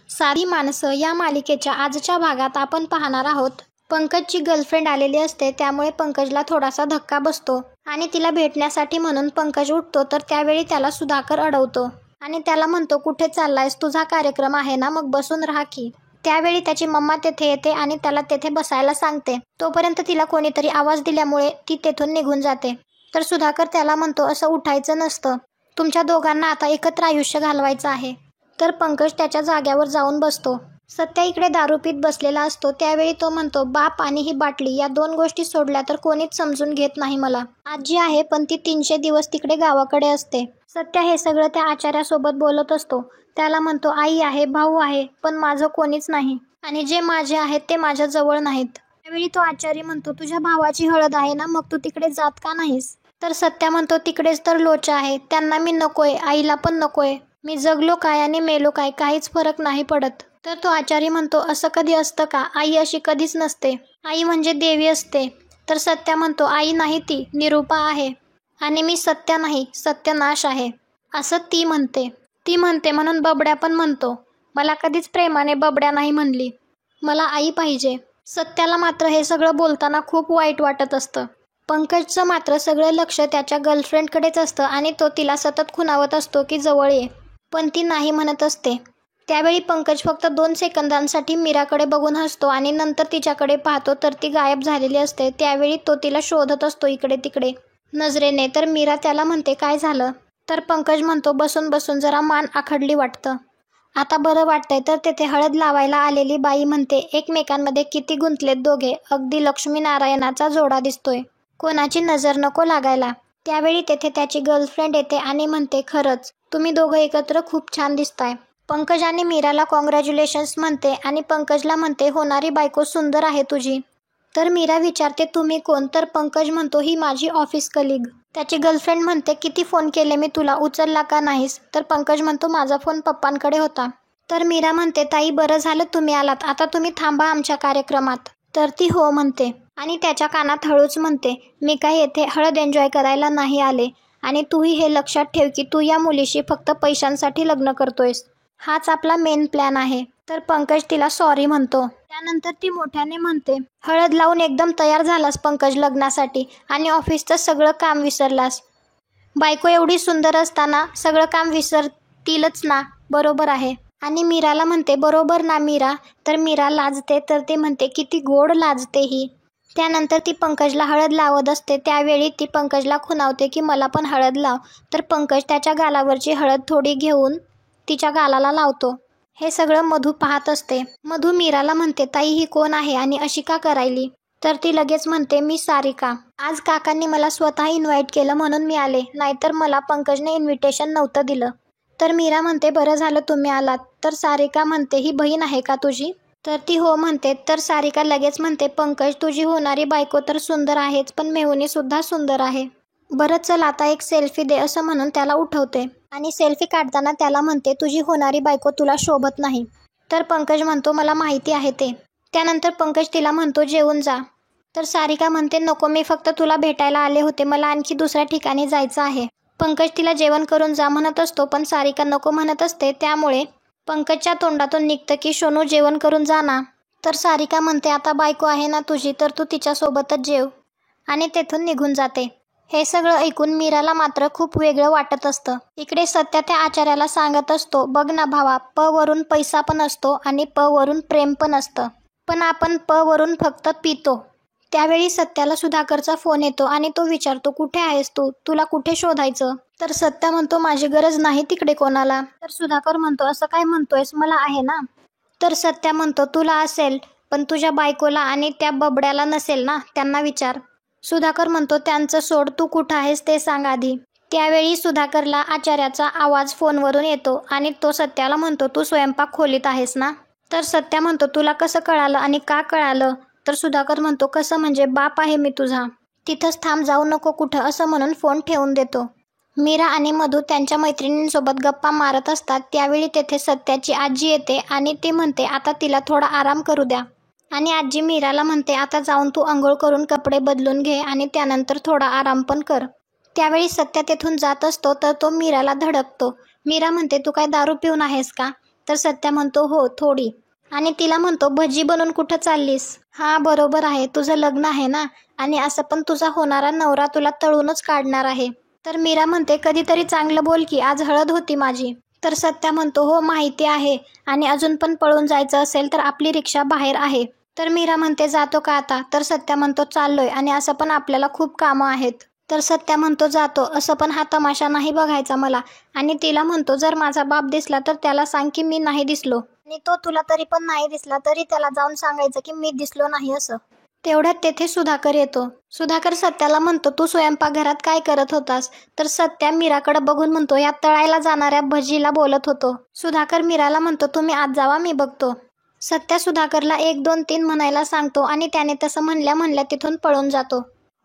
सारी माणसं या मालिकेच्या आजच्या भागात आपण पाहणार आहोत. पंकजची गर्लफ्रेंड आलेली असते, त्यामुळे पंकजला थोडासा धक्का बसतो आणि तिला भेटण्यासाठी म्हणून पंकज उठतो, तर त्यावेळी त्याला सुधाकर अडवतो आणि त्याला म्हणतो, कुठे चाललायस? तुझा कार्यक्रम आहे ना, मग बसून राहा की. त्यावेळी त्याची मम्मा तेथे येते आणि त्याला तेथे बसायला सांगते. तोपर्यंत तिला कोणीतरी आवाज दिल्यामुळे ती तेथून निघून जाते. तर सुधाकर त्याला म्हणतो, असं उठायचं नसतं, तुमच्या दोघांना आता एकत्र आयुष्य घालवायचं आहे. तर पंकज त्याच्या जाग्यावर जाऊन बसतो. सत्या इकडे दारू पीत बसलेला असतो. त्यावेळी तो म्हणतो, बाप आणि ही बाटली या दोन गोष्टी सोडल्या तर कोणीच समजून घेत नाही मला. आजी आहे, पण ती 300 दिवस तिकडे गावाकडे असते. सत्या हे सगळं त्या आचार्यासोबत बोलत असतो. त्याला म्हणतो, आई आहे, भाऊ आहे, पण माझं कोणीच नाही आणि जे माझे आहेत ते माझ्या जवळ नाहीत. त्यावेळी तो आचार्य म्हणतो, तुझ्या भावाची हळद आहे ना, मग तू तिकडे जात का नाहीस? तर सत्या म्हणतो, तिकडेच तर लोचा आहे, त्यांना मी नकोय, आईला पण नकोय. मी जगलो काय आणि मेलो काय, काहीच फरक नाही पडत. तर तो आचारी म्हणतो, असं कधी असतं का? आई अशी कधीच नसते. आई म्हणजे देवी असते. तर सत्या म्हणतो, आई नाही, ती निरूपा आहे आणि मी सत्या नाही, सत्यनाश आहे असं ती म्हणते. ती म्हणते म्हणून बबड्या पण म्हणतो. मला कधीच प्रेमाने बबड्या नाही म्हणली, मला आई पाहिजे. सत्याला मात्र हे सगळं बोलताना खूप वाईट वाटत असतं. पंकजचं मात्र सगळं लक्ष त्याच्या गर्लफ्रेंडकडेच असतं आणि तो तिला सतत खुणावत असतो की जवळ ये, पण ती नाही म्हणत असते. त्यावेळी पंकज फक्त 2 सेकंदांसाठी मीराकडे बघून हसतो आणि नंतर तिच्याकडे पाहतो, तर ती गायब झालेली असते. त्यावेळी तो तिला शोधत असतो इकडे तिकडे नजरेने. तर मीरा त्याला म्हणते, काय झालं? तर पंकज म्हणतो, बसून बसून जरा मान आखडली वाटतं, आता बरं वाटतंय. तर तेथे हळद लावायला आलेली बाई म्हणते, एकमेकांमध्ये किती गुंतलेत दोघे, अगदी लक्ष्मीनारायणाचा जोडा दिसतोय, कोणाची नजर नको लागायला. त्यावेळी तेथे त्याची गर्लफ्रेंड येते आणि म्हणते, खरंच तुम्ही दोघं एकत्र खूप छान दिसताय. पंकज आणि मीराला कॉंग्रॅच्युलेशन्स म्हणते आणि पंकजला म्हणते, होणारी बायको सुंदर आहे तुझी. तर मीरा विचारते, तुम्ही कोण? तर पंकज म्हणतो, ही माझी ऑफिस कलीग. त्याची गर्लफ्रेंड म्हणते, किती फोन केले मी तुला, उचलला का नाहीस? तर पंकज म्हणतो, माझा फोन पप्पांकडे होता. तर मीरा म्हणते, ताई बरं झालं तुम्ही आलात, आता तुम्ही थांबा आमच्या कार्यक्रमात. तर ती हो म्हणते आणि त्याच्या कानात हळूच म्हणते, मी काही येथे हळद एन्जॉय करायला नाही आले आणि तूही हे लक्षात ठेव की तू या मुलीशी फक्त पैशांसाठी लग्न करतोयस, हाच आपला मेन प्लॅन आहे. तर पंकज तिला सॉरी म्हणतो. त्यानंतर ती मोठ्याने म्हणते, हळद लावून एकदम तयार झालास पंकज लग्नासाठी आणि ऑफिसचं सगळं काम विसरलास. बायको एवढी सुंदर असताना सगळं काम विसरतीलच ना, बरोबर आहे. आणि मीराला म्हणते, बरोबर ना मीरा? तर मीरा लाजते. तर ती म्हणते, किती गोड लाजते ही. त्यानंतर ती पंकजला हळद लावत असते. त्यावेळी ती पंकजला खुणावते की मला पण हळद लाव. तर पंकज त्याच्या गालावरची हळद थोडी घेऊन तिच्या गालाला लावतो. हे सगळं मधू पाहत असते. मधू मीराला म्हणते, ताई ही कोण आहे आणि अशी का करायली? तर ती लगेच म्हणते, मी सारिका. आज काकांनी मला स्वतः इन्व्हाइट केलं म्हणून मी आले, नाहीतर मला पंकजने इन्व्हिटेशन नव्हतं दिलं. तर मीरा म्हणते, बरं झालं तुम्ही आलात. तर सारिका म्हणते, ही बहीण आहे का तुझी? तर ती हो म्हणते. तर सारिका लगेच म्हणते, पंकज तुझी होणारी बायको तर सुंदर आहेच, पण मेहुणी सुद्धा सुंदर आहे. बरं चल आता एक सेल्फी दे, असं म्हणून त्याला उठवते आणि सेल्फी काढताना त्याला म्हणते, तुझी होणारी बायको तुला शोभत नाही. तर पंकज म्हणतो, मला माहिती आहे ते. त्यानंतर पंकज तिला म्हणतो, जेवून जा. तर सारिका म्हणते, नको, मी फक्त तुला भेटायला आले होते, मला आणखी दुसऱ्या ठिकाणी जायचं आहे. पंकज तिला जेवण करून जा म्हणत असतो, पण सारिका नको म्हणत असते. त्यामुळे पंकजच्या तोंडातून निघतं की सोनू जेवण करून जा ना. तर सारिका म्हणते, आता बायको आहे ना तुझी, तर तू तिच्यासोबतच जेव, आणि तेथून निघून जाते. हे सगळं ऐकून मीराला मात्र खूप वेगळं वाटत असतं. इकडे सत्या त्या आचार्याला सांगत असतो, बघ ना भावा, प वरून पैसा पण असतो आणि प वरून प्रेम पण असतं, पण आपण प वरून फक्त पितो. त्यावेळी सत्याला सुधाकरचा फोन येतो आणि तो विचारतो, कुठे आहेस तू, तुला कुठे शोधायचं? तर सत्या म्हणतो, माझी गरज नाही तिकडे कोणाला. तर सुधाकर म्हणतो, असं काय म्हणतोयस, मला आहे ना. तर सत्या म्हणतो, तुला असेल, पण तुझ्या बायकोला आणि त्या बबड्याला नसेल ना, त्यांना विचार. सुधाकर म्हणतो, त्यांचं सोड, तू कुठं आहेस ते सांग आधी. त्यावेळी सुधाकरला आचार्याचा आवाज फोनवरून येतो आणि तो सत्याला म्हणतो, तू स्वयंपाक खोलीत आहेस ना. तर सत्या म्हणतो, तुला कसं कळालं आणि का कळालं? तर सुधाकर म्हणतो, कसं म्हणजे, बाप आहे मी तुझा, तिथंच थांब, जाऊ नको कुठं, असं म्हणून फोन ठेवून देतो. मीरा आणि मधू त्यांच्या मैत्रिणींसोबत गप्पा मारत असतात. त्यावेळी तेथे सत्याची आजी येते आणि ती म्हणते, आता तिला थोडा आराम करू द्या. आणि आजी मीराला म्हणते, आता जाऊन तू अंघोळ करून कपडे बदलून घे आणि त्यानंतर थोडा आराम पण कर. त्यावेळी सत्या तेथून जात असतो, तर तो मीराला धडकतो. मीरा म्हणते, तू काय दारू पिऊन आहेस का? तर सत्या म्हणतो हो थोडी. आणि तिला म्हणतो भजी बनवून कुठं चाललीस? हा बरोबर आहे, तुझं लग्न आहे ना, आणि असं पण तुझा होणारा नवरा तुला तळूनच काढणार आहे. तर मीरा म्हणते कधीतरी चांगलं बोल की, आज हळद होती माझी. तर सत्या म्हणतो हो माहिती आहे, आणि अजून पण पळून जायचं असेल तर आपली रिक्षा बाहेर आहे. तर मीरा म्हणते जातो का आता? तर सत्या म्हणतो चाललोय, आणि असं पण आपल्याला खूप कामं आहेत. तर सत्या म्हणतो जातो, असं पण हा तमाशा नाही बघायचा मला. आणि तिला म्हणतो जर माझा बाप दिसला तर त्याला सांग की मी नाही दिसलो, आणि तो तुला तरी पण नाही दिसला तरी त्याला जाऊन सांगायचं की मी दिसलो नाही असं. तेवढ्यात तेथे सुधाकर येतो. सुधाकर सत्याला म्हणतो तू स्वयंपाकघरात काय करत होतास? तर सत्या मीराकडे बघून म्हणतो या तळायला जाणाऱ्या भजीला बोलत होतो. सुधाकर मीराला म्हणतो तुम्ही आत जावा, मी बघतो. सत्या सुधाकरला 1 2 3 म्हणायला सांगतो, आणि त्याने तसं म्हणल्या तिथून पळून जातो.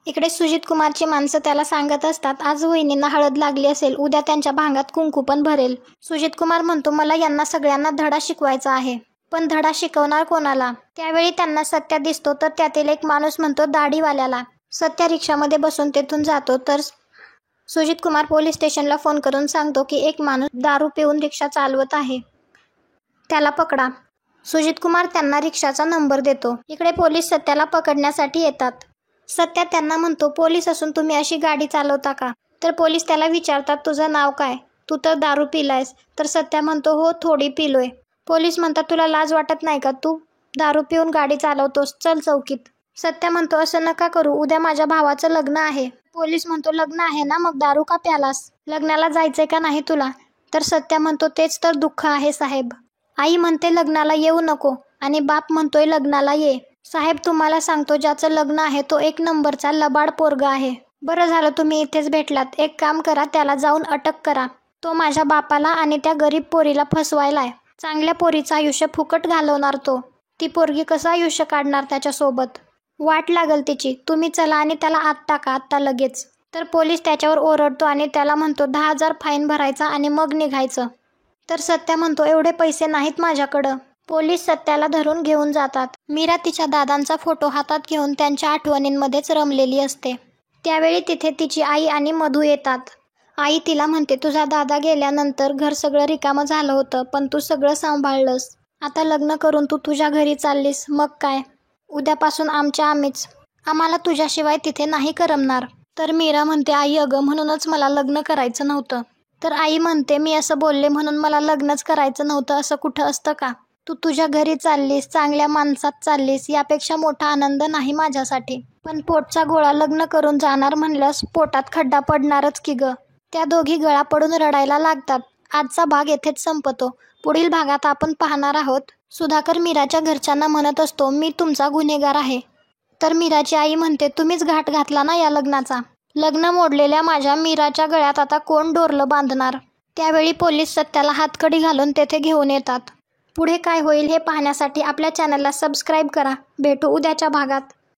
इकडे सुजित कुमारची माणसं त्याला सांगत असतात आज वहिनींना हळद लागली असेल, उद्या त्यांच्या भांगात कुंकू पण भरेल. सुजित कुमार म्हणतो मला यांना सगळ्यांना धडा शिकवायचा आहे, पण धडा शिकवणार कोणाला? त्यावेळी त्यांना सत्या दिसतो, तर त्यातील एक माणूस म्हणतो दाढीवाल्याला. सत्या रिक्षामध्ये बसून तेथून जातो, तर सुजित कुमार पोलीस स्टेशनला फोन करून सांगतो की एक माणूस दारू पिऊन रिक्षा चालवत आहे, त्याला पकडा. सुजित कुमार त्यांना रिक्षाचा नंबर देतो. इकडे पोलीस सत्याला पकडण्यासाठी येतात. सत्या त्यांना म्हणतो पोलीस असून तुम्ही अशी गाडी चालवता का? तर पोलीस त्याला विचारतात तुझं नाव काय? तू तर दारू पिलायस. तर सत्या म्हणतो हो थोडी पिलोय. पोलीस म्हणतात तुला लाज वाटत नाही का? तू दारू पिऊन गाडी चालवतोस, चल चौकीत. सत्या म्हणतो असं नका करू, उद्या माझ्या भावाचं लग्न आहे. पोलीस म्हणतो लग्न आहे ना, मग दारू का प्यालास? लग्नाला जायचंय का नाही तुला? तर सत्या म्हणतो तेच तर दुःख आहे साहेब. आई म्हणते लग्नाला येऊ नको, आणि बाप म्हणतोय लग्नाला ये. साहेब तुम्हाला सांगतो ज्याचं लग्न आहे तो 1 नंबरचा लबाड पोरगा आहे. बरं झालं तुम्ही इथेच भेटलात. एक काम करा, त्याला जाऊन अटक करा. तो माझ्या बापाला आणि त्या गरीब पोरीला फसवायलाय. चांगल्या पोरीचं आयुष्य फुकट घालवणार तो. ती पोरगी कसं आयुष्य काढणार त्याच्यासोबत? वाट लागल तिची. तुम्ही चला आणि त्याला आत टाका आत्ता लगेच. तर पोलीस त्याच्यावर ओरडतो आणि त्याला म्हणतो 10,000 फाईन भरायचा आणि मग निघायचं. तर सत्या म्हणतो एवढे पैसे नाहीत माझ्याकडं. पोलीस सत्याला धरून घेऊन जातात. मीरा तिच्या दादांचा फोटो हातात घेऊन त्यांच्या आठवणींमध्येच रमलेली असते. त्यावेळी तिथे तिची आई आणि मधू येतात. आई तिला म्हणते तुझा दादा गेल्यानंतर घर सगळं रिकामं झालं होतं, पण तू सगळं सांभाळलंस. आता लग्न करून तू तुझ्या घरी चाललीस, मग काय? उद्यापासून आम्हीच. आम्हाला तुझ्याशिवाय तिथे नाही करमणार. तर मीरा म्हणते आई अगं म्हणूनच मला लग्न करायचं नव्हतं. तर आई म्हणते मी असं बोलले म्हणून मला लग्नच करायचं नव्हतं असं कुठं असतं का? तू तुझ्या घरी चाललीस, चांगल्या माणसात चाललीस, यापेक्षा मोठा आनंद नाही माझ्यासाठी. पण पोटचा गोळा लग्न करून जाणार म्हणल्यास पोटात खड्डा पडणारच की ग. त्या दोघी गळा पडून रडायला लागतात. आजचा भाग येथेच संपतो. पुढील भागात आपण पाहणार आहोत सुधाकर मीराच्या घरच्यांना म्हणत असतो मी तुमचा गुन्हेगार आहे. तर मीराची आई म्हणते तुम्हीच घाट घातला ना या लग्नाचा. लग्न मोडलेल्या माझ्या मीराच्या गळ्यात आता कोण डोरलं बांधणार? त्यावेळी पोलीस सत्याला हातकडी घालून तेथे घेऊन येतात. पुढे काय होईल हे पाहण्यासाठी आपल्या चॅनलला सबस्क्राईब करा. भेटू उद्याच्या भागात.